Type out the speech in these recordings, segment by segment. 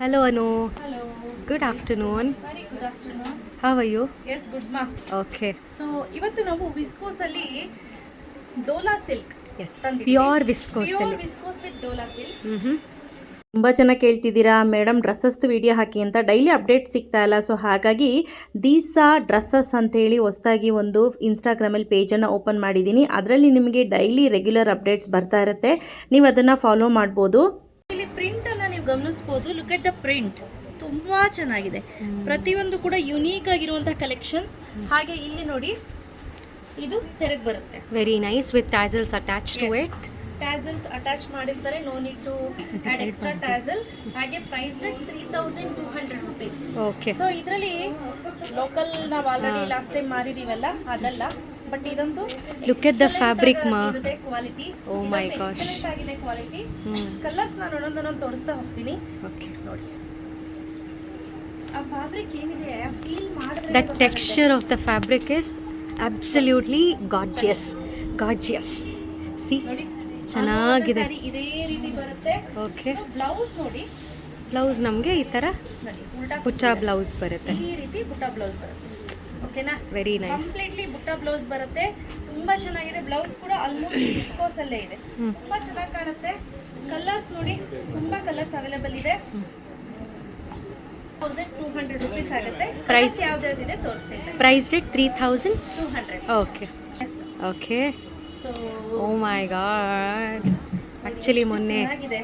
Hello Anu. Hello. Good afternoon. Very good afternoon. How are you? Yes, good ma. Okay. So ಇವತ್ತು ನಾವು viscose ಅಲ್ಲಿ Dhola silk Yes. Pure viscose. Pure viscose with Dhola silk. ತುಂಬ ಜನ ಕೇಳ್ತಿದ್ದೀರಾ madam ಡ್ರೆಸ್ಸಸ್ದು video ಹಾಕಿ ಅಂತ. Daily update ಸಿಗ್ತಾ ಇಲ್ಲ, so ಹಾಗಾಗಿ ದೀಸಾ dresses ಅಂತೇಳಿ ಹೊಸದಾಗಿ ಒಂದು ಇನ್ಸ್ಟಾಗ್ರಾಮಲ್ಲಿ ಪೇಜನ್ನು ಓಪನ್ ಮಾಡಿದ್ದೀನಿ. ಅದರಲ್ಲಿ ನಿಮಗೆ ಡೈಲಿ ರೆಗ್ಯುಲರ್ ಅಪ್ಡೇಟ್ಸ್ ಬರ್ತಾ ಇರುತ್ತೆ, ನೀವು ಅದನ್ನು ಫಾಲೋ ಮಾಡ್ಬೋದು. ಇಲ್ಲಿ ಪ್ರಿಂಟ್ ಅನ್ನ ನೀವು ಗಮನಿಸಬಹುದು. ಲುಕ್ ಎಟ್ ದ ಪ್ರಿಂಟ್, ತುಂಬಾ ಚೆನ್ನಾಗಿದೆ. ಪ್ರತಿಯೊಂದು ಕೂಡ ಯುನೀಕ್ ಆಗಿರುವಂತಹ ಕಲೆಕ್ಷನ್ಸ್. ಹಾಗೆ ಇಲ್ಲಿ ನೋಡಿ, ಇದು ಸೆರಗ್ ಬರುತ್ತೆ. Very nice with tassels attached to it. Tassels attach ಮಾಡಿರ್ತಾರೆ, no need to add extra tassel. ಹಾಗೆ price rate 3200 rupees. Okay. So ಇದರಲ್ಲಿ ಲೋಕಲ್ ನಾವು ಆಲ್ರೆಡಿ ಲಾಸ್ಟ್ ಟೈಮ್ ಮಾರಿದೀವಲ್ಲ, ಅದಲ್ಲ, ಬಟ್ ಇದಂತೂ Look at the fabric ma. Quality. Oh my gosh. Excellent ಆಗಿದೆ quality. Colours ನಾನು ಒಂದೊಂದೊಂದು ತೋರಿಸ್ತಾ ಹೋಗ್ತೀನಿ. Okay. ನೋಡಿ ಆ ಫ್ಯಾಬ್ರಿಕ್ ಏನಿದೆ, ಫೀಲ್ ಮಾಡಿದ್ರೆ The texture of the fabric is absolutely gorgeous. Gorgeous. See? ನೋಡಿ ಚೆನ್ನಾಗಿದೆ. ಸ್ಯಾರಿ ಇದೇ ರೀತಿ ಬರುತ್ತೆ. Okay. ಬ್ಲೌಸ್ ನೋಡಿ, ಬ್ಲೌಸ್ ನಮಗೆ ಈ ಥರ ನೋಡಿ ಉಲ್ಟಾ ಪುಚ್ಚ ಬ್ಲೌಸ್ ಬರುತ್ತೆ. ಈ ರೀತಿ ಬುಟ್ಟ ಬ್ಲೌಸ್ ಬರುತ್ತೆ. ಓಕೆನಾ? Very nice. ಕಂಪ್ಲೀಟ್ಲಿ ಬುಟ್ಟ ಬ್ಲೌಸ್ ಬರುತ್ತೆ. ತುಂಬಾ ಚೆನ್ನಾಗಿದೆ. ಬ್ಲೌಸ್ ಕೂಡ ಆಲ್ಮೋಸ್ಟ್ ವಿಸ್ಕೋಸ್ ಅಲ್ಲೇ ಇದೆ. ತುಂಬಾ ಚೆನ್ನಾಗಿ ಕಾಣುತ್ತೆ. ಕಲರ್ಸ್ ನೋಡಿ, ತುಂಬಾ ಕಲರ್ಸ್ ಅವೈಲೇಬಲ್ ಇದೆ. 1200 rupees ಆಗುತ್ತೆ. Price ಯಾವ್ದಾವ್ದಿದೆ ತೋರಿಸ್ತೀನಿ. Price rate 3200. 200. Okay. Yes. Okay. So Oh my god. Actually ಮೊನ್ನೆ ಚೆನ್ನಾಗಿದೆ.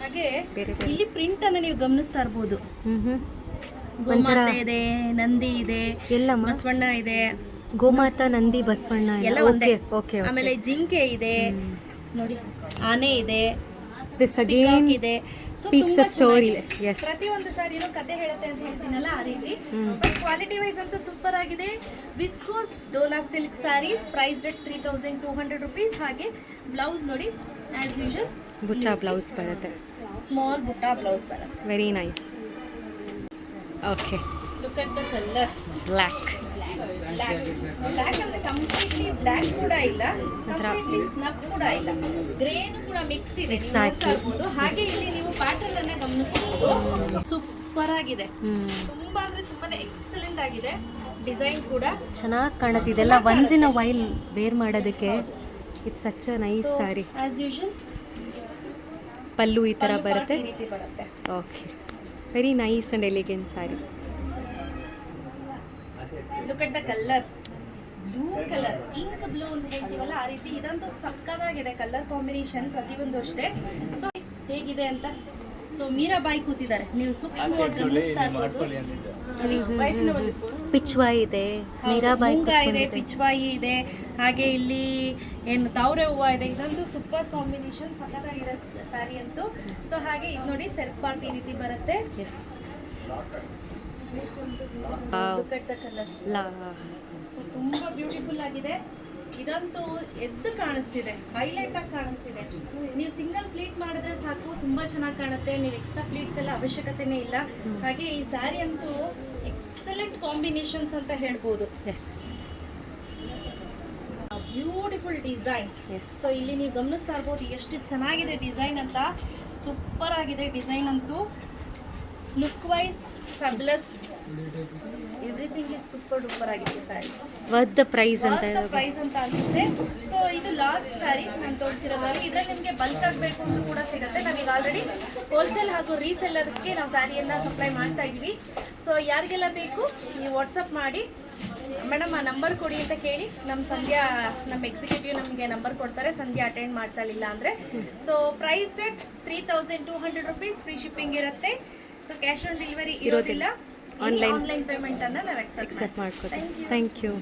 ಹಾಗೆ ಬೇರೆ ಬೇರೆ. ಇಲ್ಲಿ ಪ್ರಿಂಟ್ ಅನ್ನ ನೀವು ಗಮನಿಸ್ತಾ ಇರಬಹುದು. ಒಂಥರ ಗೋಮಾತೆ ಇದೆ, ನಂದಿ ಇದೆ, ಎಲ್ಲಮ್ಮ ಬಸವಣ್ಣ ಇದೆ, ಗೋಮಾತಾ, ನಂದಿ, ಬಸವಣ್ಣ ಎಲ್ಲ ಒಂದೇ. ಓಕೆ. ಆಮೇಲೆ ಜಿಂಕೆ ಇದೆ, ನೋಡಿ ಆನೆ ಇದೆ, ದಿಸ್ ಅಗೇನ್ peacock ಇದೆ. So, ಸ್ಪೀಕ್ಸ್ ತುಂಬಾ ಅ ಸ್ಟೋರಿ. ಚೆನ್ನಾಗಿದೆ. ಎಸ್. ಪ್ರತಿಯೊಂದು ಸಾರಿನೂ ಕತೆ ಹೇಳುತ್ತೆ ಅಂತ ಹೇಳ್ತೀನಲ್ಲ, ಆ ರೀತಿ. ಬಟ್ ಕ್ವಾಲಿಟಿ ವೈಸ್ ಅಂತೂ ಸೂಪರ್ ಆಗಿದೆ. ವಿಸ್ಕೋಸ್ ಡೋಲಾ silk sarees, price rate 3200 rupees. ಹಾಗೆ ಬ್ಲೌಸ್ ನೋಡಿ, ಆಸ್ ಯೂಶುವಲ್ ಬುಟ್ಟ ಬ್ಲೌಸ್ ಬರುತ್ತೆ. ಸ್ಮಾಲ್ ಬುಟ್ಟ ಬ್ಲೌಸ್ ಬರುತ್ತೆ. Very nice. Okay. Look at the colour. Black. Black ಅಂದ್ರೆ ಕಂಪ್ಲೀಟ್ಲಿ ಬ್ಲ್ಯಾಕ್ ಕೂಡ ಇಲ್ಲ, ಕಂಪ್ಲೀಟ್ಲಿ ಸ್ನಫ್ ಕೂಡ ಇಲ್ಲ, ಗ್ರೇನು ಕೂಡ ಮಿಕ್ಸ್ ಇದೆ. Exactly. ಹಾಗೆ ಇಲ್ಲಿ ನೀವು ಪ್ಯಾಟರ್ನ್ ಅನ್ನ ಗಮನಿಸಬಹುದು. ಸೂಪರ್ ಆಗಿದೆ. ತುಂಬಾ ಅಂದ್ರೆ ತುಂಬಾನೇ ಎಕ್ಸಲೆಂಟ್ ಆಗಿದೆ. ಡಿಸೈನ್ ಕೂಡ ಚೆನ್ನಾಗಿ ಕಾಣುತ್ತೆ. ಇದೆಲ್ಲ once in a while wear ಮಾಡೋದಕ್ಕೆ it's such a nice sari. As usual pallu ಈ ಥರ ಬರುತ್ತೆ. ಈ ರೀತಿ ಬರುತ್ತೆ. Okay. Very nice and elegant sari. Look at the colour, blue colour, ink blue ಅಂತ ಹೇಳ್ತೀವಲ್ಲ, ಆ ರೀತಿ. ಇದಂತೂ ಸಕ್ಕತ್ತಾಗಿದೆ ಕಲರ್ ಕಾಂಬಿನೇಷನ್, ಪ್ರತಿಯೊಂದು ಅಷ್ಟೇ. ಸೊ ಹೇಗಿದೆ ಅಂತ, ಸೊ ಮೀರಾಬಾಯಿ ಕೂತಿದ್ದಾರೆ, ನೀವು ಸೂಕ್ಷ್ಮವಾಗಿ ಗಮನಿಸ್ತಾ ಇರ್ಬೋದು. ಪಿಚ್ವಾಯಿ ಇದೆ, ಮೀರಾಬಾಯಿ ಮುಂಗ ಇದೆ, ಪಿಚ್ವಾಯಿ ಇದೆ, ಹಾಗೆ ಇಲ್ಲಿ ಏನು ತಾವ್ರೆ ಹೂವು ಇದೆ. ಇದಂತೂ ಸೂಪರ್ ಕಾಂಬಿನೇಷನ್, ಸಕ್ಕತ್ತಾಗಿದೆ ಸ್ಯಾರಿ ಅಂತೂ. ಸೊ ಹಾಗೆ ಇದು ನೋಡಿ, ಸೆಲ್ಫ್ ಪಾರ್ಟ್ ಈ ರೀತಿ ಬರುತ್ತೆ. Yes. Look at the colour. So ತುಂಬಾ ಬ್ಯೂಟಿಫುಲ್ ಆಗಿದೆ. ಇದಂತೂ ಎದ್ದು ಕಾಣಿಸ್ತಿದೆ, ಹೈಲೈಟ್ ಆಗಿ ಕಾಣಿಸ್ತಿದೆ. ನೀವು ಸಿಂಗಲ್ ಪ್ಲೀಟ್ ಮಾಡಿದ್ರೆ ಸಾಕು, ತುಂಬಾ ಚೆನ್ನಾಗಿ ಕಾಣುತ್ತೆ. ನೀವು ಎಕ್ಸ್ಟ್ರಾ ಪ್ಲೀಟ್ಸ್ ಎಲ್ಲ ಅವಶ್ಯಕತೆನೇ ಇಲ್ಲ. ಹಾಗೆ ಈ ಸ್ಯಾರಿ ಅಂತೂ ಎಕ್ಸಲೆಂಟ್ ಕಾಂಬಿನೇಷನ್ಸ್ ಅಂತ ಹೇಳ್ಬೋದು. Yes. Beautiful design. Yes. So ಇಲ್ಲಿ ನೀವು ಗಮನಿಸ್ತಾ ಇರ್ಬೋದು ಎಷ್ಟು ಚೆನ್ನಾಗಿದೆ ಡಿಸೈನ್ ಅಂತ. ಸೂಪರ್ ಆಗಿದೆ ಡಿಸೈನ್ ಅಂತೂ. Look wise fabulous, everything is super duper ಆಗಿದೆ ಸ್ಯಾರಿ. ವರ್ತ್ ದ ಪ್ರೈಸ್ ಅಂತ ಪ್ರೈಸ್ ಅಂತ ಅನ್ಸುತ್ತೆ. ಸೊ ಇದು ಲಾಸ್ಟ್ ಸ್ಯಾರಿ ನಾನು ತೋರಿಸ್ತಿರೋದ್ರಲ್ಲಿ. ಇದ್ರಲ್ಲಿ ನಿಮಗೆ ಬಲ್ಕ್ ಆಗಬೇಕು ಅಂತ ಕೂಡ ಸಿಗುತ್ತೆ. ನಾವೀಗ ಆಲ್ರೆಡಿ ಹೋಲ್ಸೇಲ್ ಹಾಗೂ ರೀಸೆಲ್ಲರ್ಸ್ಗೆ ನಾವು ಸ್ಯಾರಿಯನ್ನು ಸಪ್ಲೈ ಮಾಡ್ತಾ ಇದ್ವಿ. ಸೊ ಯಾರಿಗೆಲ್ಲ ಬೇಕು ನೀವು ವಾಟ್ಸಪ್ ಮಾಡಿ, ಮೇಡಮ್ ಆ ನಂಬರ್ ಕೊಡಿ ಅಂತ ಕೇಳಿ, ನಮ್ಮ ಎಕ್ಸಿಕ್ಯೂಟಿವ್ ನಮಗೆ ನಂಬರ್ ಕೊಡ್ತಾರೆ. ಸಂಧ್ಯಾ ಅಟೆಂಡ್ ಮಾಡ್ತಾಳಿಲ್ಲ ಅಂದರೆ. So price rate 3200 rupees. Free shipping ಇರುತ್ತೆ. ಸೊ ಕ್ಯಾಶ್ ಆನ್ ಡೆಲಿವರಿ ಇರೋದಿಲ್ಲ. ಆನ್ಲೈನ್ ಪೇಮೆಂಟ್ ಅನ್ನು ನಾವು ಅಕ್ಸೆಪ್ಟ್ ಮಾಡ್ಕೊತೀವಿ. Thank you.